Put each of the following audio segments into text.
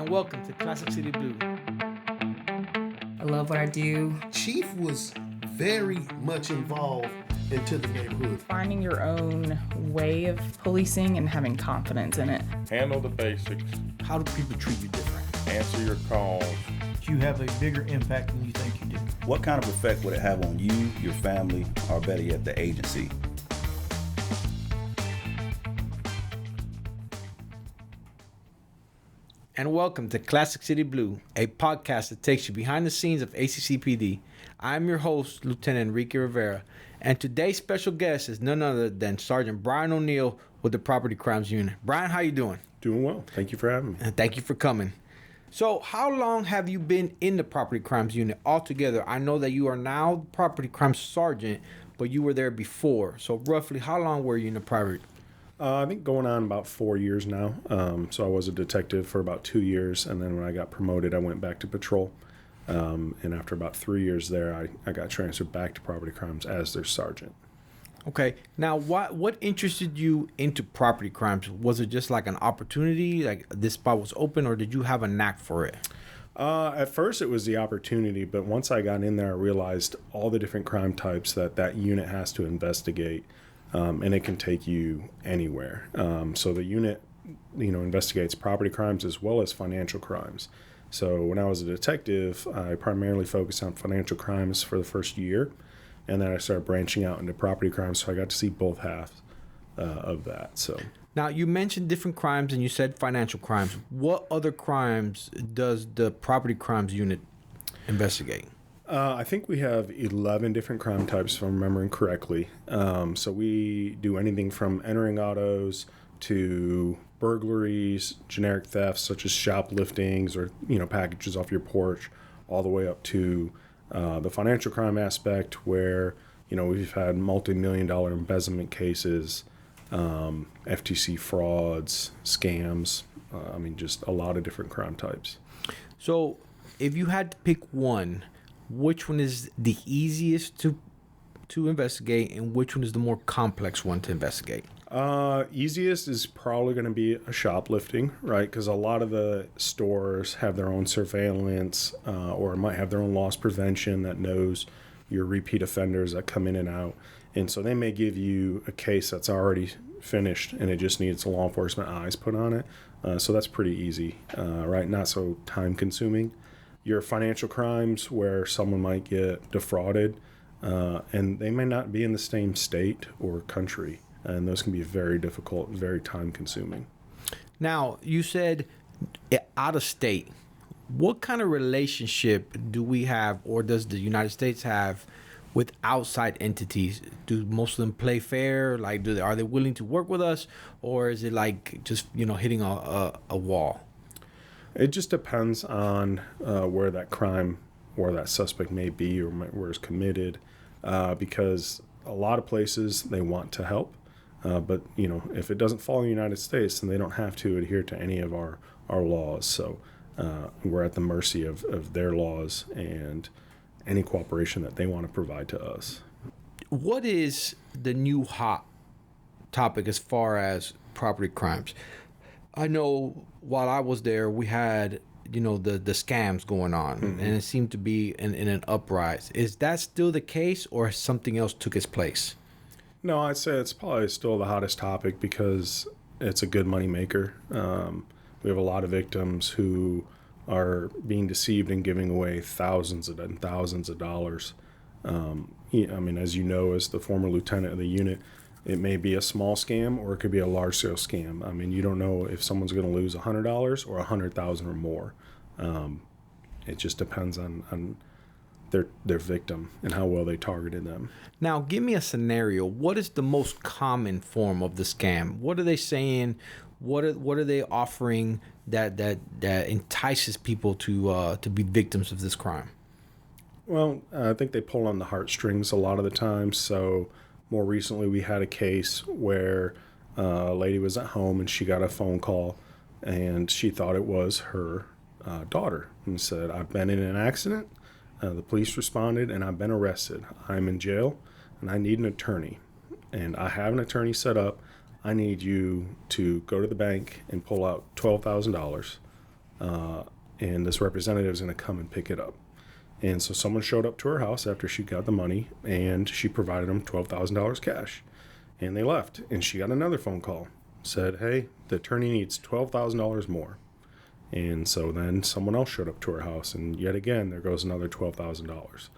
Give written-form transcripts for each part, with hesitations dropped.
and welcome to Classic City Blue. I love what I do. Chief was very much involved into the neighborhood. Finding your own way of policing and having confidence in it. Handle the basics. How do people treat you different? Answer your calls. You have a bigger impact than you think you do. What kind of effect would it have on you, your family, or better yet, the agency? And welcome to Classic City Blue, a podcast that takes you behind the scenes of ACCPD. I'm your host, Lieutenant Enrique Rivera, and today's special guest is none other than Sergeant Brian O'Neill with the Property Crimes Unit. Brian, how you doing? Doing well. Thank you for having me. And thank you for coming. So, how long have you been in the Property Crimes Unit altogether? I know that you are now the Property Crimes Sergeant, but you were there before. So, roughly, how long were you in the property? I think going on about 4 years now. So I was a detective for about 2 years, and then when I got promoted, I went back to patrol. And after about 3 years there, I got transferred back to property crimes as their sergeant. Okay. Now, what interested you into property crimes? Was it just like an opportunity, like this spot was open, or did you have a knack for it? At first, it was the opportunity, but once I got in there, I realized all the different crime types that unit has to investigate. And it can take you anywhere. So the unit, investigates property crimes as well as financial crimes. So when I was a detective, I primarily focused on financial crimes for the first year, and then I started branching out into property crimes. So I got to see both halves of that. So now you mentioned different crimes, and you said financial crimes. What other crimes does the property crimes unit investigate? I think we have 11 different crime types, if I'm remembering correctly. So we do anything from entering autos to burglaries, generic thefts such as shopliftings or packages off your porch, all the way up to the financial crime aspect where we've had multi-million-dollar embezzlement cases, FTC frauds, scams. Just a lot of different crime types. So if you had to pick one, which one is the easiest to investigate, and which one is the more complex one to investigate? Easiest is probably going to be a shoplifting, right? Because a lot of the stores have their own surveillance or might have their own loss prevention that knows your repeat offenders that come in and out. And so they may give you a case that's already finished and it just needs law enforcement eyes put on it. So that's pretty easy, right? Not so time consuming. Your financial crimes where someone might get defrauded and they may not be in the same state or country. And those can be very difficult, very time consuming. Now, you said out of state. What kind of relationship do we have, or does the United States have, with outside entities? Do most of them play fair? Like, are they willing to work with us, or is it like just hitting a wall? It just depends on where that crime or that suspect may be or where it's committed, because a lot of places they want to help, but if it doesn't fall in the United States, then they don't have to adhere to any of our laws. So we're at the mercy of their laws and any cooperation that they want to provide to us. What is the new hot topic as far as property crimes? I know while I was there, we had, the scams going on, and it seemed to be in an uprise. Is that still the case, or something else took its place? No, I'd say it's probably still the hottest topic because it's a good money maker. We have a lot of victims who are being deceived and giving away thousands and thousands of dollars. As you know, as the former lieutenant of the unit, it may be a small scam or it could be a large-scale scam. You don't know if someone's going to lose $100 or $100,000 or more. It just depends on their victim and how well they targeted them. Now, give me a scenario. What is the most common form of the scam? What are they saying? What are they offering that entices people to be victims of this crime? Well, I think they pull on the heartstrings a lot of the time. So more recently, we had a case where a lady was at home and she got a phone call and she thought it was her daughter and said, "I've been in an accident. The police responded and I've been arrested. I'm in jail and I need an attorney. And I have an attorney set up. I need you to go to the bank and pull out $12,000 and this representative is going to come and pick it up. And so someone showed up to her house after she got the money, and she provided them $12,000 cash. And they left, and she got another phone call. Said, hey, the attorney needs $12,000 more. And so then someone else showed up to her house, and yet again, there goes another $12,000.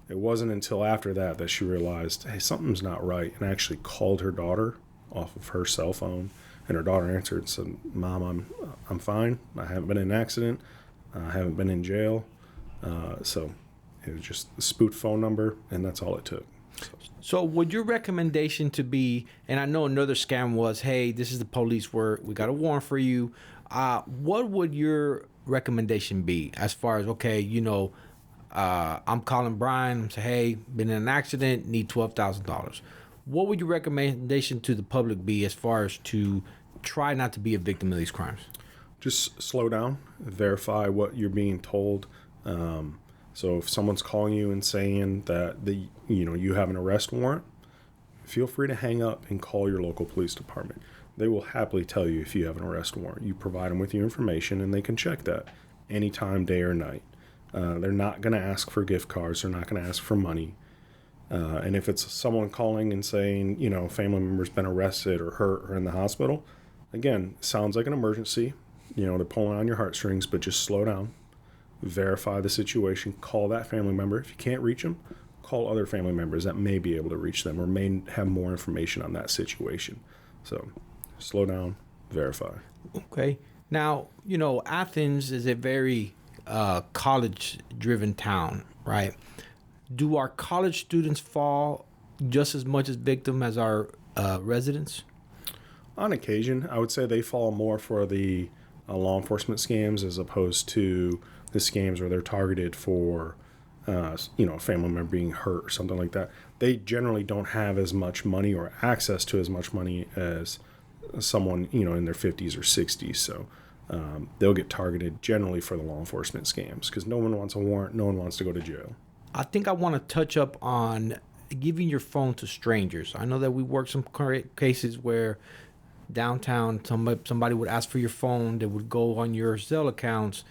It wasn't until after that that she realized, hey, something's not right, and actually called her daughter off of her cell phone. And her daughter answered and said, Mom, I'm fine. I haven't been in an accident. I haven't been in jail. So it was just a spoofed phone number, and that's all it took. So would your recommendation to be, and I know another scam was, hey, this is the police, we got a warrant for you. What would your recommendation be as far as, okay, I'm calling Brian and say, hey, been in an accident, need $12,000. What would your recommendation to the public be as far as to try not to be a victim of these crimes? Just slow down, verify what you're being told. So if someone's calling you and saying that you have an arrest warrant, feel free to hang up and call your local police department. They will happily tell you if you have an arrest warrant. You provide them with your information, and they can check that anytime, day or night. They're not going to ask for gift cards. They're not going to ask for money. And if it's someone calling and saying, family member's been arrested or hurt or in the hospital, again, sounds like an emergency. They're pulling on your heartstrings, but just slow down. Verify the situation, call that family member. If you can't reach them, call other family members that may be able to reach them or may have more information on that situation. So slow down, verify. Okay. Now, Athens is a very college-driven town, right? Do our college students fall just as much as victim as our residents? On occasion, I would say they fall more for the law enforcement scams as opposed to the scams where they're targeted for, a family member being hurt or something like that. They generally don't have as much money or access to as much money as someone, in their 50s or 60s. So they'll get targeted generally for the law enforcement scams because no one wants a warrant. No one wants to go to jail. I think I want to touch up on giving your phone to strangers. I know that we work some cases where downtown somebody would ask for your phone. They would go on your Zelle accounts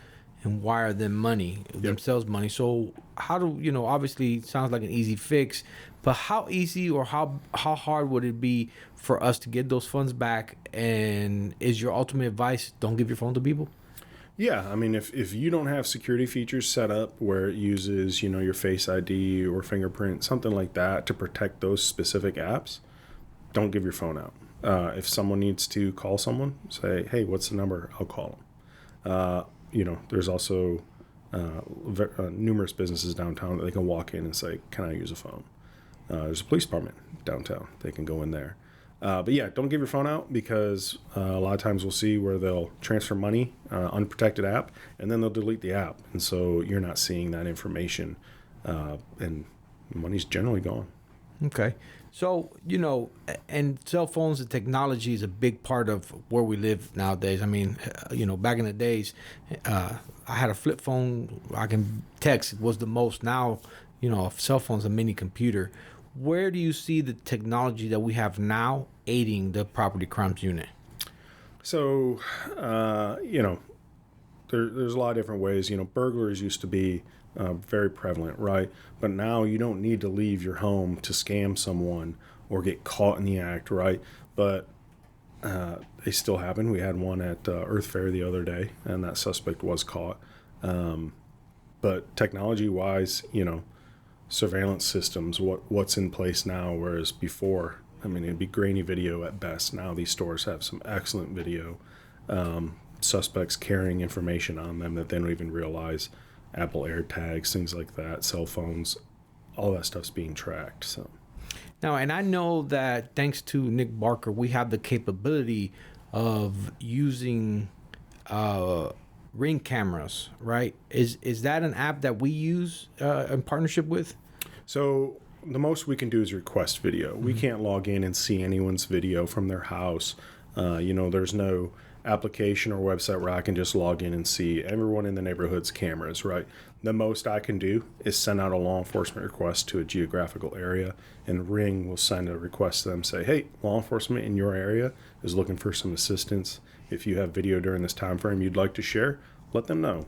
and wire them themselves money. So how do, obviously it sounds like an easy fix, but how easy or how hard would it be for us to get those funds back? And is your ultimate advice, don't give your phone to people? Yeah, I mean, if you don't have security features set up where it uses, your Face ID or fingerprint, something like that to protect those specific apps, don't give your phone out. If someone needs to call someone, say, hey, what's the number? I'll call them. There's also numerous businesses downtown that they can walk in and say, can I use a phone? There's a police department downtown. They can go in there. But yeah, don't give your phone out because a lot of times we'll see where they'll transfer money, unprotected app, and then they'll delete the app. And so you're not seeing that information, and money's generally gone. Okay. So, and cell phones and technology is a big part of where we live nowadays. I mean, back in the days, I had a flip phone. I can text was the most. Now, a cell phone's a mini computer. Where do you see the technology that we have now aiding the property crimes unit? So, there's a lot of different ways. Burglaries used to be very prevalent, right? But now you don't need to leave your home to scam someone or get caught in the act, right? But they still happen. We had one at Earth Fair the other day, and that suspect was caught. But technology-wise, surveillance systems, what's in place now, whereas before, it'd be grainy video at best. Now these stores have some excellent video. Suspects carrying information on them that they don't even realize. Apple AirTags, things like that, cell phones, all that stuff's being tracked. So now, and I know that thanks to Nick Barker, we have the capability of using Ring cameras, right? Is that an app that we use in partnership with? So the most we can do is request video. We can't log in and see anyone's video from their house. There's no application or website where I can just log in and see everyone in the neighborhood's cameras, right? The most I can do is send out a law enforcement request to a geographical area, and Ring will send a request to them, say, hey, law enforcement in your area is looking for some assistance If you have video during this time frame you'd like to share, let them know.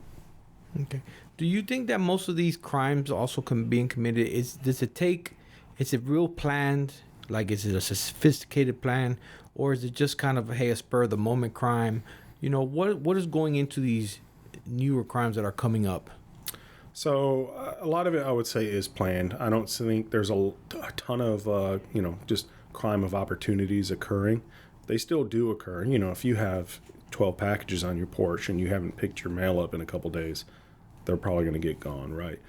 Okay. Do you think that most of these crimes also being committed is it real planned? Like, is it a sophisticated plan, or is it just kind of a spur of the moment crime? What is going into these newer crimes that are coming up? So a lot of it, I would say, is planned. I don't think there's a ton of just crime of opportunities occurring. They still do occur. If you have 12 packages on your porch and you haven't picked your mail up in a couple days, they're probably going to get gone, right?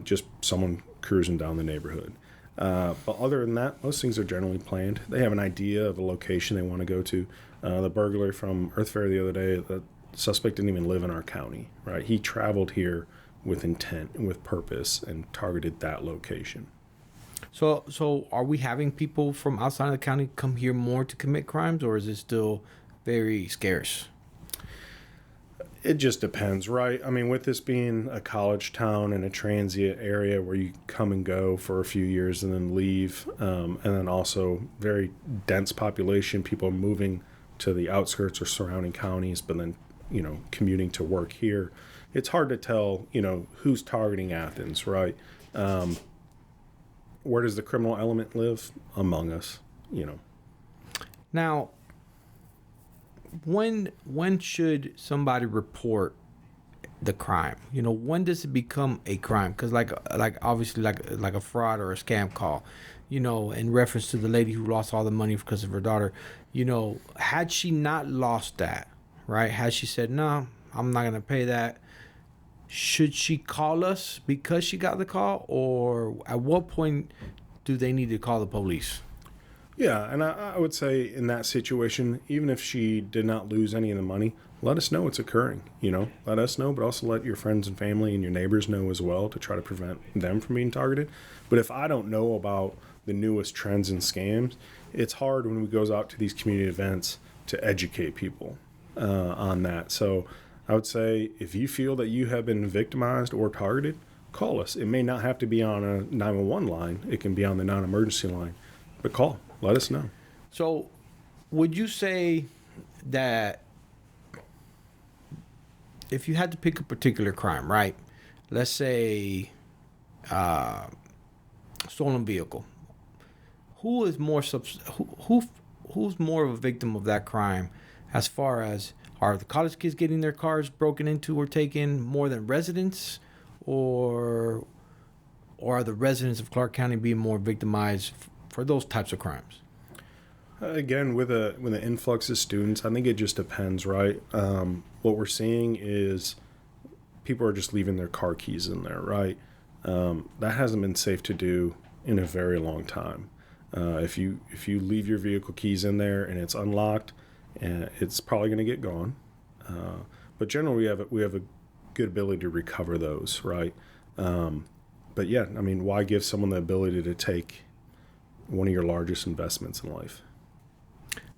Just someone cruising down the neighborhood. But other than that, most things are generally planned. They have an idea of a location they want to go to. The burglary from Earth Fair the other day, the suspect didn't even live in our county, right? He traveled here with intent and with purpose and targeted that location. So are we having people from outside of the county come here more to commit crimes, or is it still very scarce? It just depends, right? I mean, with this being a college town and a transient area where you come and go for a few years and then leave, and then also very dense population, people moving to the outskirts or surrounding counties, but then, commuting to work here. It's hard to tell, who's targeting Athens, right? Where does the criminal element live? Among us, Now, when should somebody report the crime? When does it become a crime? Because like obviously like a fraud or a scam call, in reference to the lady who lost all the money because of her daughter, had she not lost that, right? Had she said, no, I'm not going to pay that, should she call us because she got the call, or at what point do they need to call the police? Yeah, and I would say in that situation, even if she did not lose any of the money, let us know it's occurring. Let us know, but also let your friends and family and your neighbors know as well to try to prevent them from being targeted. But if I don't know about the newest trends and scams, it's hard when we goes out to these community events to educate people on that. So I would say if you feel that you have been victimized or targeted, call us. It may not have to be on a 911 line. It can be on the non-emergency line. But call. Let us know. So would you say that if you had to pick a particular crime, right? Let's say stolen vehicle. Who's more of a victim of that crime, as far as are the college kids getting their cars broken into or taken more than residents, or are the residents of Clarke County being more victimized for those types of crimes? Again, with an influx of students, I think it just depends, right? What we're seeing is people are just leaving their car keys in there, right? That hasn't been safe to do in a very long time. If you leave your vehicle keys in there and it's unlocked, it's probably going to get gone. But generally, we have a good ability to recover those, right? But yeah, I mean, why give someone the ability to take one of your largest investments in life?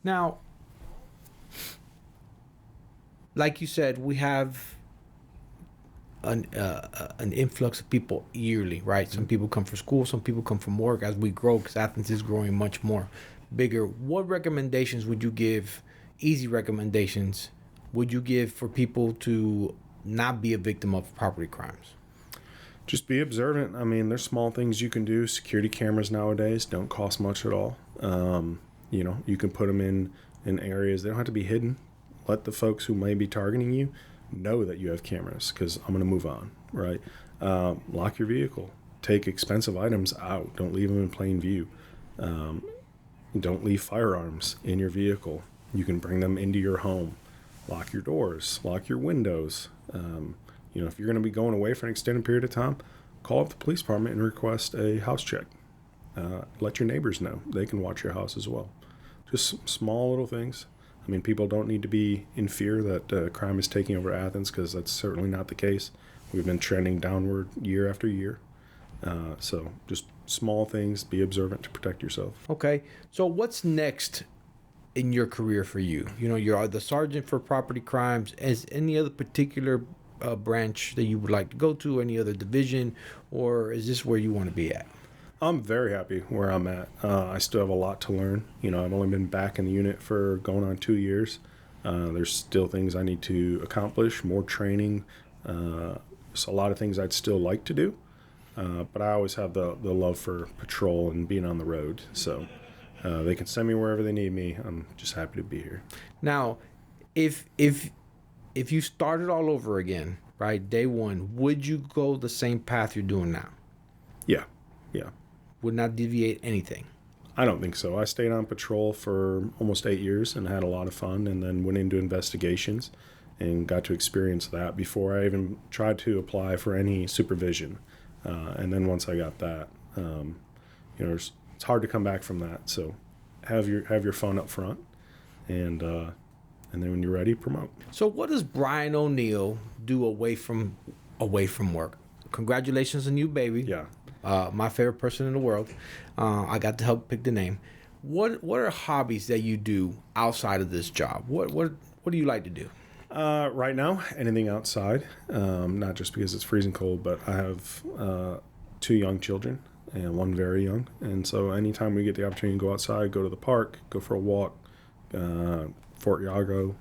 Now, like you said, we have an influx of people yearly, right? Some people come for school, some people come from work as we grow, because Athens is growing much more bigger. What recommendations would you give, easy recommendations, would you give for people to not be a victim of property crimes? Just be observant. I mean, there's small things you can do. Security cameras nowadays don't cost much at all. You can put them in areas. They don't have to be hidden. Let the folks who may be targeting you know that you have cameras, because I'm going to move on, right? Lock your vehicle. Take expensive items out. Don't leave them in plain view. Don't leave firearms in your vehicle. You can bring them into your home. Lock your doors. Lock your windows. If you're going to be going away for an extended period of time, call up the police department and request a house check. Let your neighbors know. They can watch your house as well. Just small little things. I mean, people don't need to be in fear that crime is taking over Athens, because that's certainly not the case. We've been trending downward year after year. So just small things. Be observant to protect yourself. Okay. So what's next in your career for you? You're the sergeant for property crimes. Is any other particular branch that you would like to go to, any other division, or is this where you want to be at? I'm very happy where I'm at. I still have a lot to learn. I've only been back in the unit for going on 2 years. There's still things I need to accomplish, more training. So a lot of things I'd still like to do. But I always have the love for patrol and being on the road. So they can send me wherever they need me. I'm just happy to be here. Now, if you started all over again, right, day one, would you go the same path you're doing now? Yeah. Would not deviate anything? I don't think so. I stayed on patrol for almost 8 years and had a lot of fun, and then went into investigations and got to experience that before I even tried to apply for any supervision. And then once I got that, it's hard to come back from that. So have your fun up front, and then when you're ready, promote. So what does Brian O'Neill do away from work? Congratulations on you, baby. Yeah. My favorite person in the world. I got to help pick the name. What are hobbies that you do outside of this job? What do you like to do? Right now, anything outside, not just because it's freezing cold, but I have 2 young children and 1 very young. And so anytime we get the opportunity to go outside, go to the park, go for a walk, Fort Yago,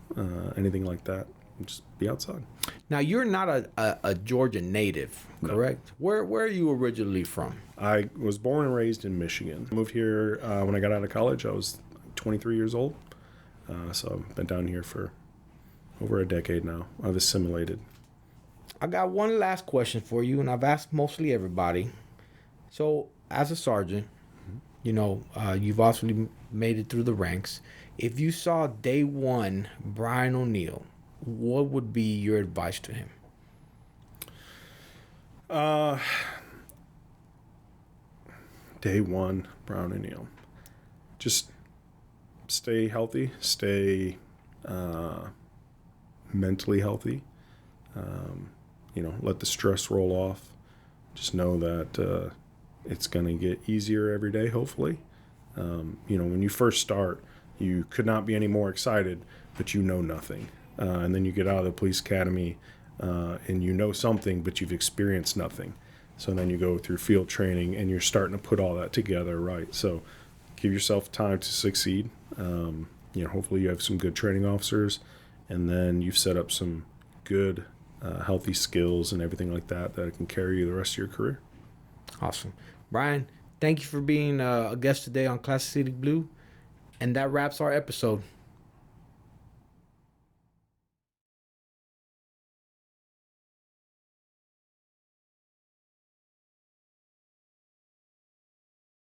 anything like that, just be outside. Now, you're not a Georgia native, correct? No. Where are you originally from? I was born and raised in Michigan. I moved here when I got out of college. I was 23 years old. So I've been down here for over a decade now. I've assimilated. I got one last question for you, and I've asked mostly everybody. So, as a sergeant, you've also made it through the ranks. If you saw day one Brian O'Neill, what would be your advice to him? Day one, Brian O'Neill. Just stay healthy, stay mentally healthy. Let the stress roll off. Just know that it's going to get easier every day, hopefully. When you first start, you could not be any more excited, but you know nothing. And then you get out of the police academy and you know something, but you've experienced nothing. So then you go through field training and you're starting to put all that together, right? So give yourself time to succeed. Hopefully you have some good training officers, and then you've set up some good, healthy skills and everything like that can carry you the rest of your career. Awesome. Brian, thank you for being a guest today on Classic City Blue. And that wraps our episode.